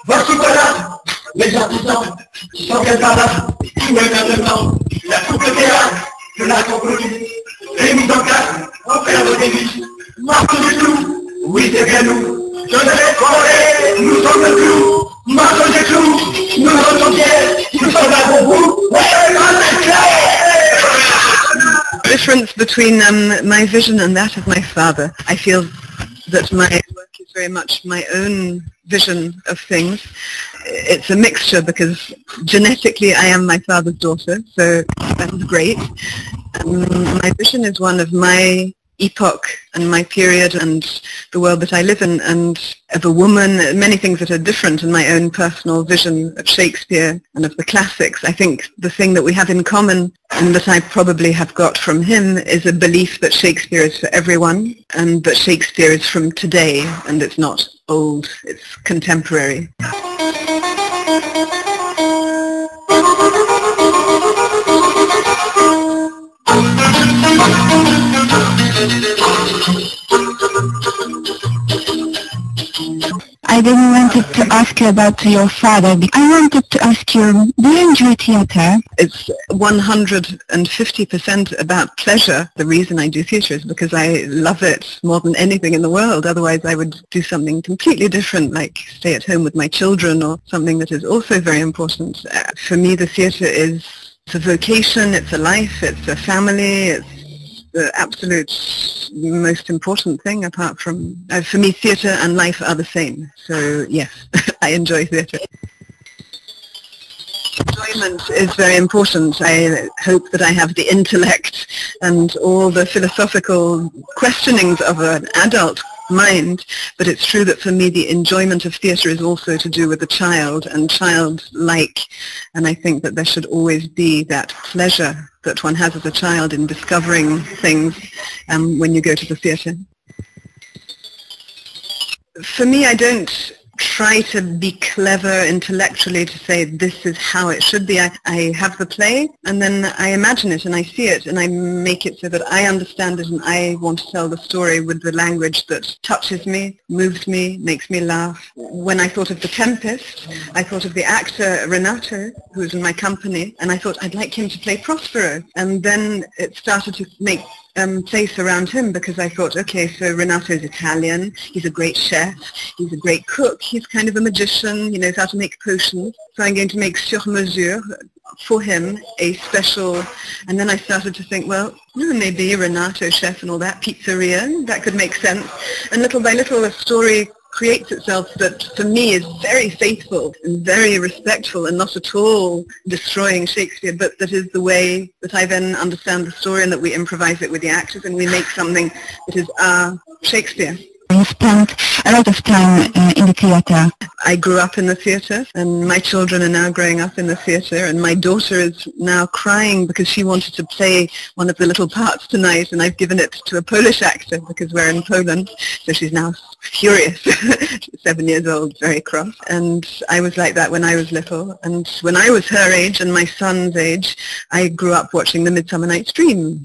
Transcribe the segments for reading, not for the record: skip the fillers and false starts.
Voici voilà les artisans qui s'organisent par là, tout maintenant, la coupe théâtre, je la compromis, les mises en place, on fait nos débuts, marche du clou, oui c'est bien nous, je vais correr, nous sommes le clou, marche des clous, nous sommes fiers, nous sommes là pour vous, difference between my vision and that of my father. I feel that my work is very much my own vision of things. It's a mixture because genetically I am my father's daughter, so that is great. My vision is one of my epoch and my period and the world that I live in, and of a woman, many things that are different in my own personal vision of Shakespeare and of the classics. I think the thing that we have in common, and that I probably have got from him, is a belief that Shakespeare is for everyone and that Shakespeare is from today and it's not old, it's contemporary. I didn't want to ask you about your father. I wanted to ask you, do you enjoy theatre? It's 150% about pleasure. The reason I do theatre is because I love it more than anything in the world. Otherwise I would do something completely different, like stay at home with my children or something that is also very important. For me the theatre is a vocation, it's a life, it's a family, it's the absolute most important thing apart from, for me theatre and life are the same. So yes, I enjoy theatre. Enjoyment is very important. I hope that I have the intellect and all the philosophical questionings of an adult mind, but it's true that for me the enjoyment of theatre is also to do with the child and childlike, and I think that there should always be that pleasure that one has as a child in discovering things when you go to the theatre. For me, I don't try to be clever intellectually to say this is how it should be. I have the play and then I imagine it and I see it and I make it so that I understand it and I want to tell the story with the language that touches me, moves me, makes me laugh. When I thought of The Tempest, I thought of the actor Renato, who was in my company, and I thought I'd like him to play Prospero, and then it started to make place around him because I thought, okay, so Renato is Italian, he's a great chef, he's a great cook, he's kind of a magician, he knows how to make potions, so I'm going to make sur mesure for him a special, and then I started to think, well, maybe Renato, chef and all that, pizzeria, that could make sense, and little by little a story creates itself that for me is very faithful and very respectful and not at all destroying Shakespeare, but that is the way that I then understand the story and that we improvise it with the actors and we make something that is our Shakespeare. You spent a lot of time in the theatre. I grew up in the theatre and my children are now growing up in the theatre, and my daughter is now crying because she wanted to play one of the little parts tonight and I've given it to a Polish actor because we're in Poland, so she's now furious. She's 7 years old, very cross, and I was like that when I was little, and when I was her age and my son's age I grew up watching The Midsummer Night's Dream.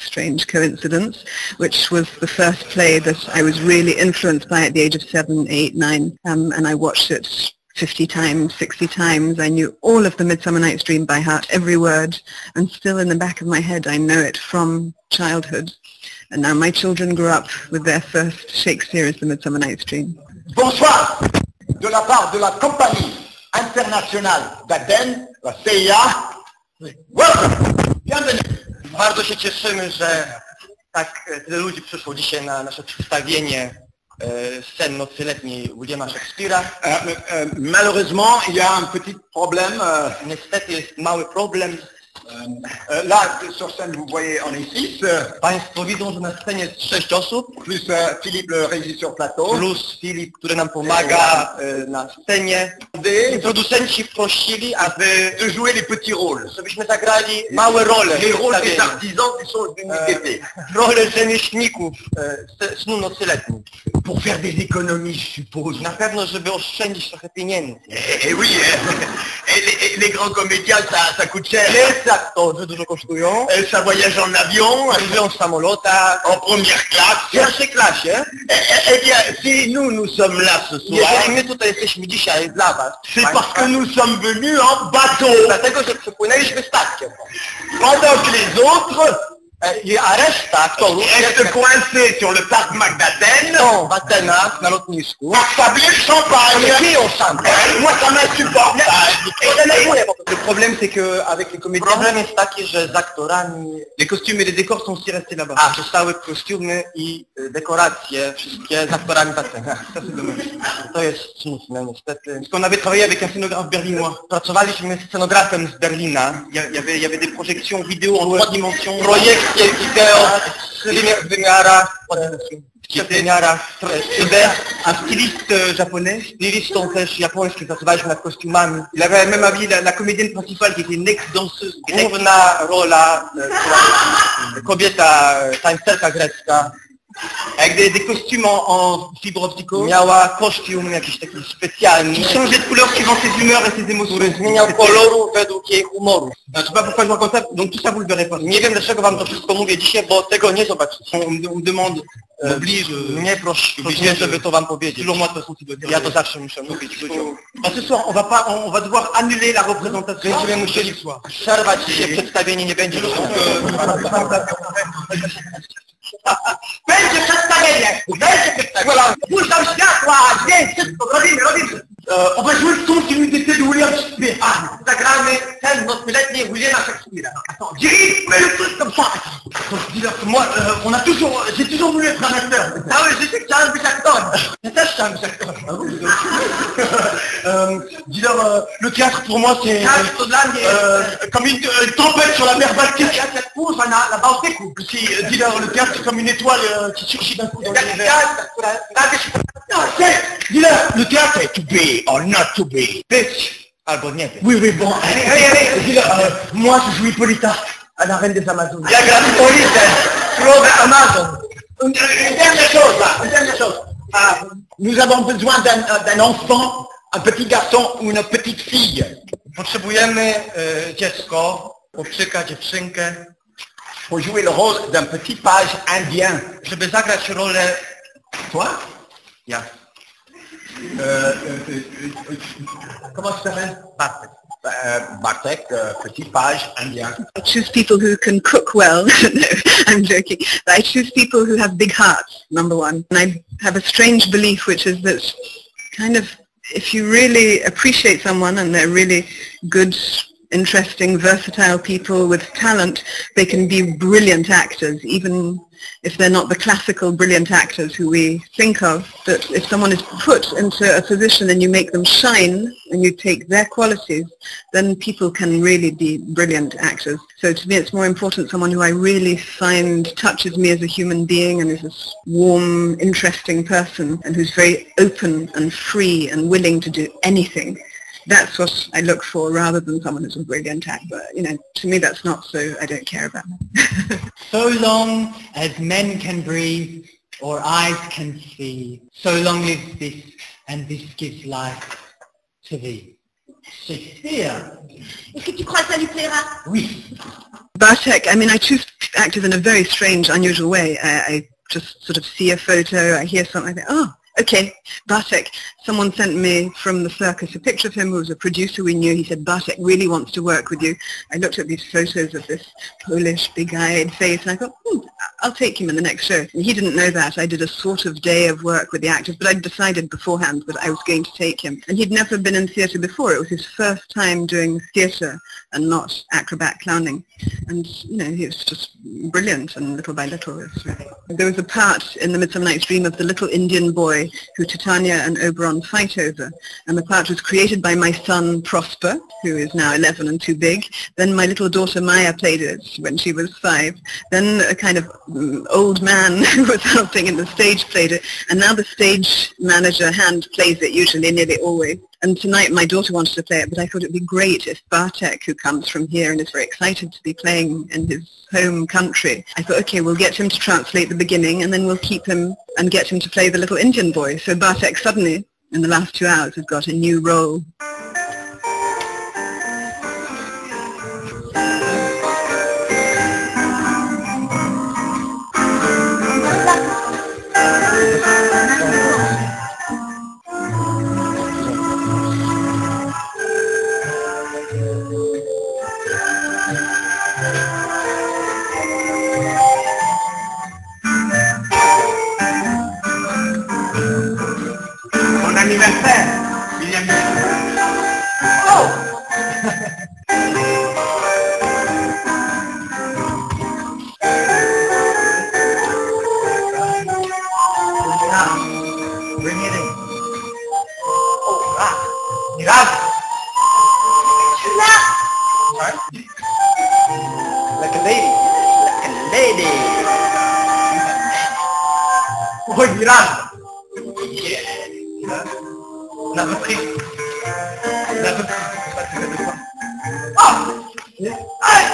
Strange coincidence, which was the first play that I was really influenced by at the age of 7, 8, 9, and I watched it 50 times, 60 times. I knew all of The Midsummer Night's Dream by heart, every word, and still in the back of my head I know it from childhood. And now my children grew up with their first Shakespeare as The Midsummer Night's Dream. Bonsoir de la part de la compagnie internationale d'Athènes, la CIA. Welcome! Bienvenue! Bardzo się cieszymy, że tak tyle ludzi przyszło dzisiaj na nasze przedstawienie scène nocy letniej Williama Shakespeare'a. Malheureusement, il y a un petit problème. Niestety jest mały problem. Là, sur scène, vous voyez, on est 6. Państwo widzą, że na scenie jest 6 osób. Plus Philippe, le régisseur plateau. Plus Filip, który nam pomaga na scenie. I producenci prosili, aby jouer les petits rôles. Żebyśmy zagrali małe role. Les rôles des artisans qui sont venus d'été. Role rzemieślników snu nocy letniej. Pour faire des économies, je suppose. Na pewno, żeby oszczędzić trochę pieniędzy. Oui, Et les grands comédiens, ça coûte cher. Wielcy aktorzy dużo kosztują. Ça voyage en avion, Żyją w samolotach, en première w classe. pierwszej klasie. Eh bien, si nous sommes là ce soir, Jeżeli my tutaj jesteśmy dzisiaj dla was, c'est parce que nous sommes venus en bateau. dlatego, że przypłynęliśmy statkiem. Pendant que les autres A reszta aktorów restent coincés sur le parc Mac d'Athènes, są w Atenach na lotnisku. accablés de champagne. Piją szampań. Moi, ça m'insupportable. Le problème c'est que avec les comédiens, problem jest taki, że z aktorami les costumes et les décors sont aussi restés là-bas. A, zostały kostiumy i dekoracje wszystkie z aktorami w Atenach. To jest smutne niestety. Parce qu'on avait travaillé avec un scénographe berlinois. Pracowaliśmy z scenografem z Berlina. Il y avait des projections vidéo en 3 dimensions. Projekcje wideo w wymiarach, un styliste japonais, stylistą też japońskim, pracowaliśmy nad kostiumami. Il avait même habillé la comédienne principale qui était une ex-danseuse. Główna rola, kobieta, tańcerka grecka. Avec des costumes en fibre optique. Miała kostium jakiś taki specjalny. Qui changeait de couleur suivant ses humeurs et ses émotions. Który zmieniał koloru według jej humoru. Je sais pas pourquoi je raconte ça, donc tout ça vous le verrez pas. Nie wiem dlaczego wam to wszystko mówię dzisiaj, bo tego nie zobaczycie. On me demande, mnie prosi, żeby to wam powiedzieć. Ja to zawsze muszę mówić ludziom. Ce soir, on va devoir annuler la représentation. Będziemy musieli przerwać dzisiaj, przedstawienie nie będzie. Będzie przedstawienie! Voilà. Puść tam światła, dźwięk, wszystko, robimy. On va jouer le ton qui nous était de William Shakespeare. Zagramy ten nocny Williama Shakespeare'a. Dirige, fais le truc comme ça. Dis-leur que moi, j'ai toujours voulu être un acteur. Ah oui, je sais que tu as un but acteur. Je sais que tu as un but acteur. Dis-leur, le théâtre pour moi c'est comme une tempête sur la mer Baltique. Dis-leur, le théâtre c'est comme une étoile qui surgit d'un coup dans l'univers. Dis-leur, le théâtre est to be or not to be. Bitch. Albo nie wiem. Oui, bon. Dis-leur, moi je joue Hippolyta à la Reine des Amazones. Ja gram Hippolytę, królowę Amazon. Une dernière chose. Nous avons besoin d'un enfant, un petit garçon ou une petite fille. Potrzebujemy dziecko, chłopczyka, dziewczynkę. Pour jouer le rôle d'un petit page indien. Żeby zagrać rolę... Toi? Ja. Comment tu t'appelles? Bartek. Bartek, petit page indien. I choose people who can cook well. No, I'm joking. I choose people who have big hearts, number one. And I have a strange belief, which is that kind of if you really appreciate someone and they're really good, interesting, versatile people with talent, they can be brilliant actors, even if they're not the classical brilliant actors who we think of. That if someone is put into a position and you make them shine and you take their qualities, then people can really be brilliant actors. So to me it's more important someone who I really find touches me as a human being and is a warm, interesting person and who's very open and free and willing to do anything. That's what I look for rather than someone who's a brilliant actor. You know, to me that's not so, I don't care about that. So long as men can breathe or eyes can see, so long lives this and this gives life to thee. Shakespeare. Est-ce que tu crois que ça lui plaira? Oui. Bartek, I mean, I choose actors in a very strange, unusual way. I just sort of see a photo, I hear something, I think, oh, okay, Bartek. Someone sent me from the circus a picture of him who was a producer we knew. He said, Bartek really wants to work with you. I looked at these photos of this Polish, big-eyed face, and I thought, I'll take him in the next show. And he didn't know that. I did a sort of day of work with the actors, but I'd decided beforehand that I was going to take him. And he'd never been in theatre before. It was his first time doing theatre and not acrobat clowning. And, you know, he was just brilliant, and little by little. There was a part in The Midsummer Night's Dream of the little Indian boy who Titania and Oberon fight over, and the part was created by my son Prosper, who is now 11 and too big. Then my little daughter Maya played it when she was 5. Then a kind of old man who was helping in the stage played it, and now the stage manager hand plays it usually, nearly always. And tonight my daughter wanted to play it, but I thought it would be great if Bartek, who comes from here and is very excited to be playing in his home country, I thought, okay, we'll get him to translate the beginning and then we'll keep him and get him to play the little Indian boy. So Bartek suddenly, in the last 2 hours, has got a new role. Mirage. Like a lady. Like a lady. Oh, Mirage. La reprise. La reprise. Ah. Aïe.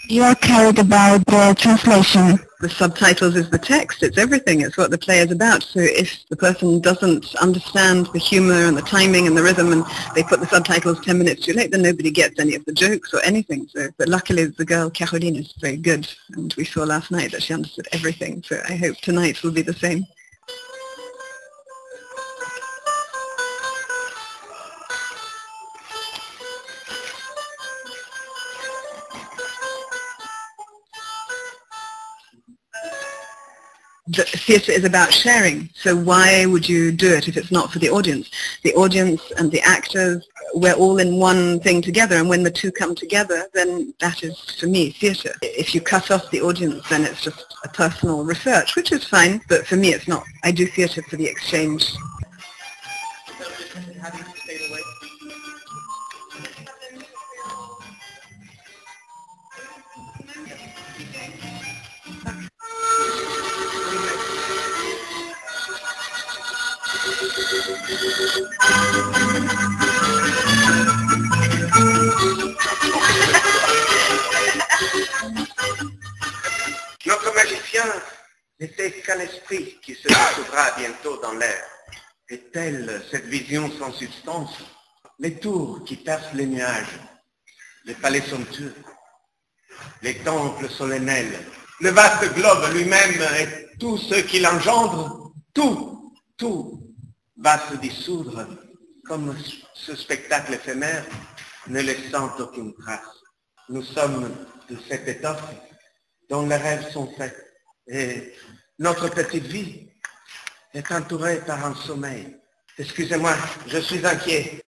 You are carried about the translation. The subtitles is the text, it's everything, it's what the play is about. So if the person doesn't understand the humor and the timing and the rhythm and they put the subtitles 10 minutes too late, then nobody gets any of the jokes or anything. So, but luckily the girl Caroline is very good, and we saw last night that she understood everything. So I hope tonight will be the same. The theatre is about sharing, so why would you do it if it's not for the audience? The audience and the actors, we're all in one thing together, and when the two come together, then that is, for me, theatre. If you cut off the audience, then it's just a personal research, which is fine, but for me it's not. I do theatre for the exchange. Notre magicien n'était qu'un esprit qui se dissoudra bientôt dans l'air. Et telle cette vision sans substance, les tours qui percent les nuages, les palais somptueux, les temples solennels, le vaste globe lui-même et tout ce qui l'engendre, tout va se dissoudre comme ce spectacle éphémère ne laissant aucune trace. Nous sommes de cette étoffe dont les rêves sont faits et notre petite vie est entourée par un sommeil. Excusez-moi, je suis inquiet.